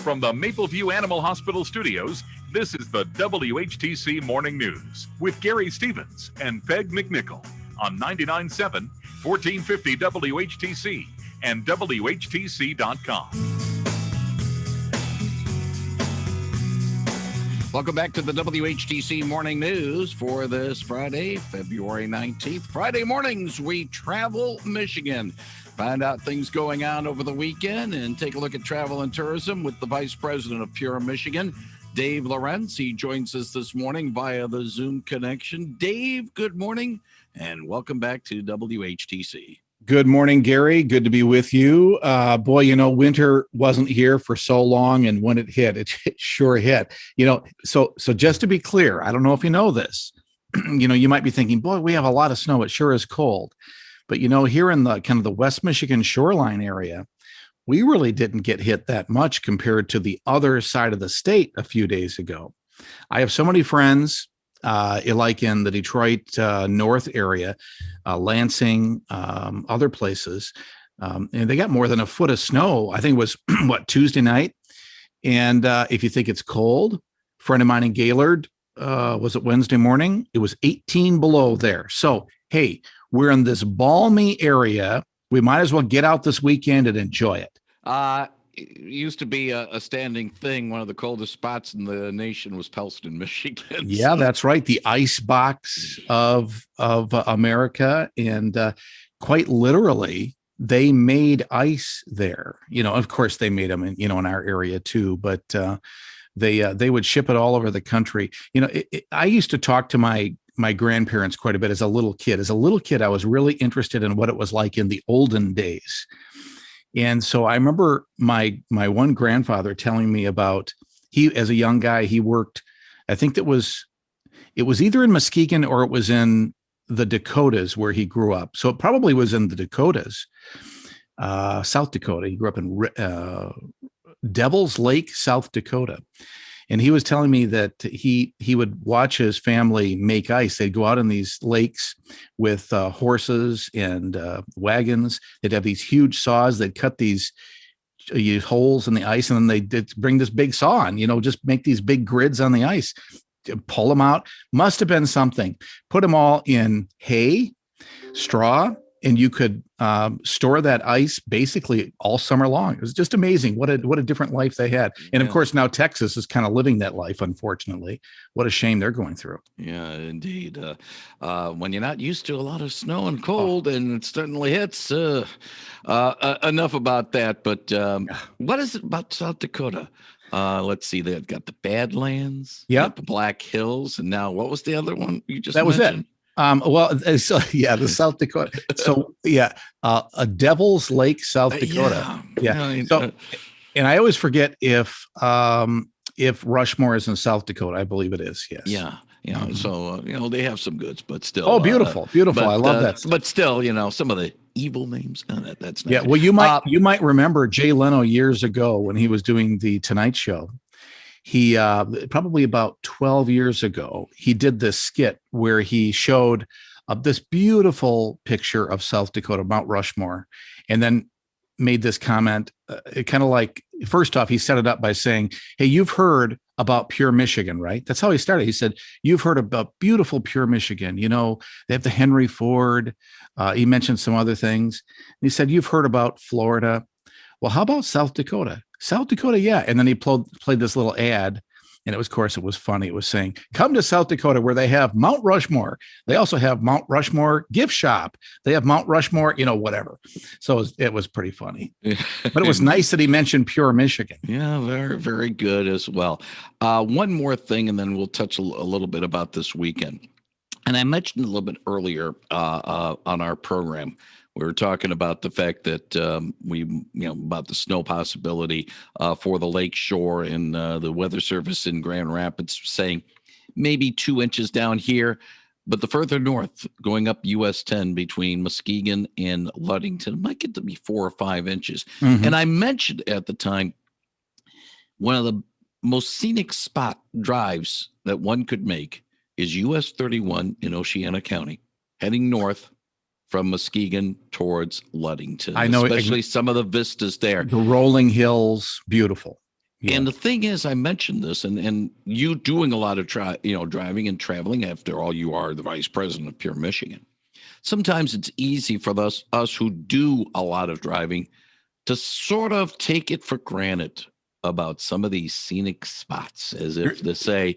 From the Mapleview Animal Hospital studios, this is the WHTC Morning News with Gary Stevens and Peg McNichol on 99.7, 1450 WHTC and WHTC.com. Welcome back to the WHTC Morning News for this Friday, February 19th. Friday mornings, we travel Michigan. Find out things going on over the weekend and take a look at travel and tourism with the Vice President of Pure Michigan, Dave Lorenz. He joins us this morning via the Zoom connection. Dave, good morning and welcome back to WHTC. Good morning, Gary. Good to be with you. Boy, winter wasn't here for so long, and when it hit, it sure hit. So just to be clear, I don't know if you know this. You might be thinking, boy, we have a lot of snow. It sure is cold. But, here in the kind of the West Michigan shoreline area, we really didn't get hit that much compared to the other side of the state a few days ago. I have so many friends, like in the Detroit North area, Lansing, other places, and they got more than a foot of snow. I think it was, Tuesday night. And if you think it's cold, a friend of mine in Gaylord, was it Wednesday morning? It was 18 below there. So, hey, we're in this balmy area. We might as well get out this weekend and enjoy it. It used to be a standing thing. One of the coldest spots in the nation was Pellston, Michigan. Yeah, that's right. The ice box of America. And quite literally, they made ice there. Of course, they made them in our area too, but they would ship it all over the country. I used to talk to my grandparents quite a bit as a little kid. As a little kid, I was really interested in what it was like in the olden days. And so I remember my one grandfather telling me about, as a young guy, he worked, I think it was either in Muskegon or it was in the Dakotas where he grew up. So it probably was in the Dakotas, South Dakota. He grew up in Devil's Lake, South Dakota. And he was telling me that he would watch his family make ice. They'd go out in these lakes with horses and wagons. They'd have these huge saws. They'd cut these holes in the ice, and then they'd bring this big saw and, just make these big grids on the ice, pull them out. Must have been something. Put them all in hay, straw, and you could store that ice basically all summer long. It was just amazing. What a different life they had. And of course, now Texas is kind of living that life, unfortunately. What a shame they're going through. Yeah, indeed. When you're not used to a lot of snow and cold, and it certainly hits, enough about that. But what is it about South Dakota? Let's see. They've got the Badlands, yeah, the Black Hills, and now what was the other one you just mentioned? That was it. The South Dakota. So a Devil's Lake, South Dakota. Yeah. So, and I always forget if Rushmore is in South Dakota. I believe it is. Yes. Yeah. So they have some goods, but still. Oh, beautiful. I love that stuff. But still, some of the evil names. That's not Well, you might remember Jay Leno years ago when he was doing the Tonight Show. He probably about 12 years ago, he did this skit where he showed this beautiful picture of South Dakota, Mount Rushmore, and then made this comment, kind of like, first off, he set it up by saying, hey, you've heard about Pure Michigan, right? That's how he started. He said, you've heard about beautiful Pure Michigan. They have the Henry Ford. He mentioned some other things. And he said, you've heard about Florida. Well, how about South Dakota? South Dakota, yeah. And then he played this little ad, and it was funny. It was saying, come to South Dakota where they have Mount Rushmore. They also have Mount Rushmore gift shop. They have Mount Rushmore, whatever. So it was pretty funny. But it was nice that he mentioned Pure Michigan. Yeah, very, very good as well. One more thing, and then we'll touch a little bit about this weekend. And I mentioned a little bit earlier on our program. We were talking about the fact that about the snow possibility for the lake shore, and the Weather Service in Grand Rapids saying maybe 2 inches down here, but the further north, going up US 10 between Muskegon and Ludington, it might get to be 4 or 5 inches. Mm-hmm. And I mentioned at the time, one of the most scenic spot drives that one could make is US 31 in Oceana County, heading north from Muskegon towards Ludington. I know, especially some of the vistas there. The rolling hills, beautiful. Yeah. And the thing is, I mentioned this, and you doing a lot of driving and traveling. After all, you are the vice president of Pure Michigan. Sometimes it's easy for us who do a lot of driving to sort of take it for granted about some of these scenic spots, as if to say,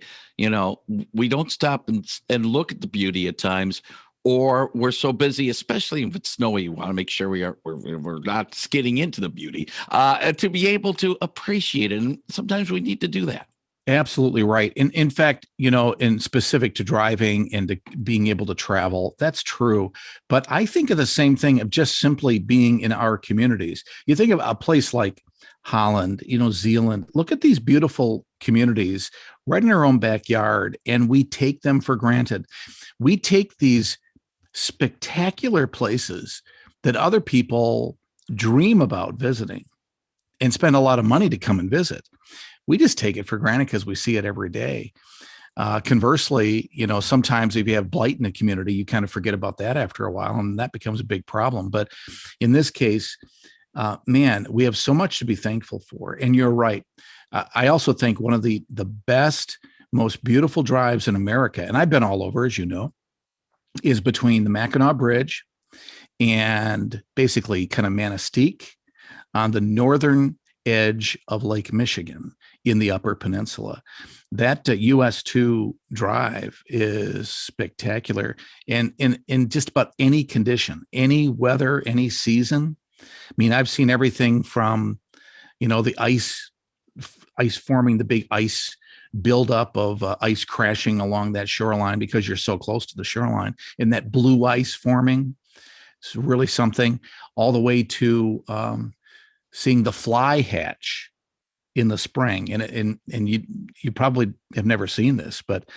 we don't stop and look at the beauty at times, or we're so busy, especially if it's snowy, we want to make sure we're not skidding into the beauty to be able to appreciate it. And sometimes we need to do that. Absolutely right. In fact, in specific to driving and to being able to travel, that's true. But I think of the same thing of just simply being in our communities. You think of a place like Holland, Zealand. Look at these beautiful communities right in our own backyard, and we take them for granted. We take these spectacular places that other people dream about visiting and spend a lot of money to come and visit. We just take it for granted because we see it every day. Conversely, sometimes if you have blight in the community, you kind of forget about that after a while, and that becomes a big problem. But in this case, man, we have so much to be thankful for. And you're right. I also think one of the best, most beautiful drives in America, and I've been all over, as you know, is between the Mackinac Bridge and basically kind of Manistee on the northern edge of Lake Michigan in the Upper Peninsula. That US 2 drive is spectacular. And in just about any condition, any weather, any season. I mean, I've seen everything from, the ice forming, the big ice buildup of ice crashing along that shoreline because you're so close to the shoreline, and that blue ice forming. It's really something, all the way to seeing the fly hatch in the spring. And you probably have never seen this, but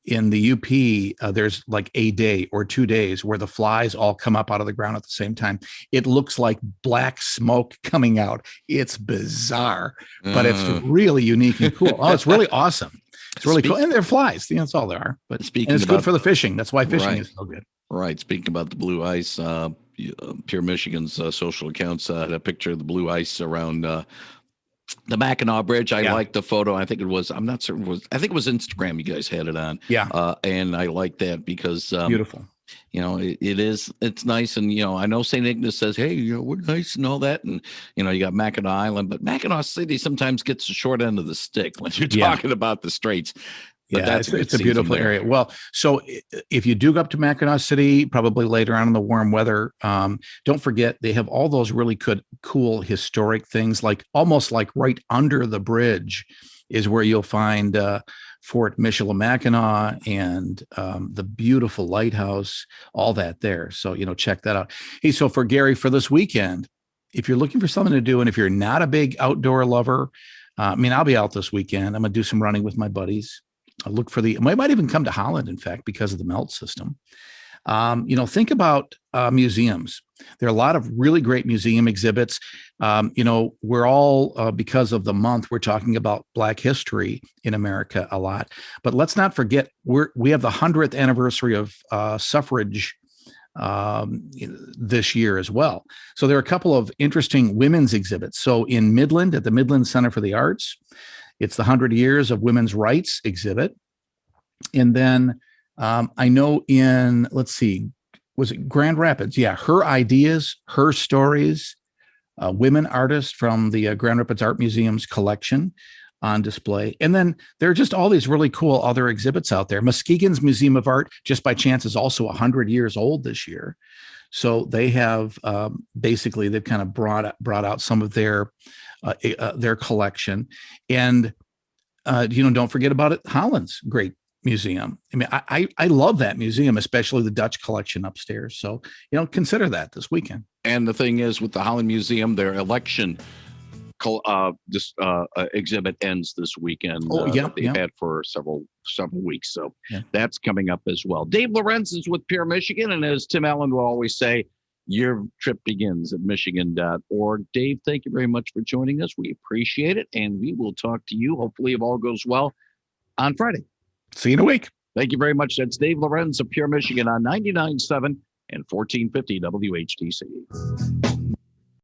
in the UP, there's like a day or 2 days where the flies all come up out of the ground at the same time. It looks like black smoke coming out. It's bizarre, but it's really unique and cool. Oh, it's really awesome. It's really cool. And they're flies. That's all they are. But it's good for the fishing. That's why fishing is so good. Right. Speaking about the blue ice, Pure Michigan's social accounts had a picture of the blue ice around the Mackinac Bridge. I liked the photo. I think it was, I'm not certain, I think it was Instagram you guys had it on. Yeah. And I like that because beautiful. It's nice. And, I know St. Ignace says, hey, we're nice and all that. And, you got Mackinac Island, but Mackinac City sometimes gets the short end of the stick when you're talking about the straits. But it's a beautiful area. Well, so if you do go up to Mackinac City, probably later on in the warm weather, don't forget they have all those really cool historic things, like almost like right under the bridge is where you'll find Fort Michilimackinac and the beautiful lighthouse, all that there. So, check that out. Hey, so for Gary, for this weekend, if you're looking for something to do, and if you're not a big outdoor lover, I'll be out this weekend. I'm going to do some running with my buddies. I look for I might even come to Holland, in fact, because of the melt system. Think about museums. There are a lot of really great museum exhibits. We're all, because of the month, we're talking about Black history in America a lot. But let's not forget, we have the 100th anniversary of suffrage this year as well. So there are a couple of interesting women's exhibits. So in Midland, at the Midland Center for the Arts, it's the 100 Years of Women's Rights exhibit. And then I know in, let's see, was it Grand Rapids? Yeah, Her Ideas, Her Stories, women artists from the Grand Rapids Art Museum's collection on display. And then there are just all these really cool other exhibits out there. Muskegon's Museum of Art, just by chance, is also 100 years old this year. So they have basically, they've kind of brought out some of their collection. And, don't forget about it, Holland's great museum. I mean, I love that museum, especially the Dutch collection upstairs. So, consider that this weekend. And the thing is, with the Holland Museum, their election exhibit ends this weekend. They've had for several weeks. So that's coming up as well. Dave Lorenz is with Pure Michigan. And as Tim Allen will always say, your trip begins at michigan.org. Dave, thank you very much for joining us. We appreciate it. And we will talk to you, hopefully, if all goes well, on Friday. See you in a week. Thank you very much. That's Dave Lorenz of Pure Michigan on 99.7 and 1450 WHTC.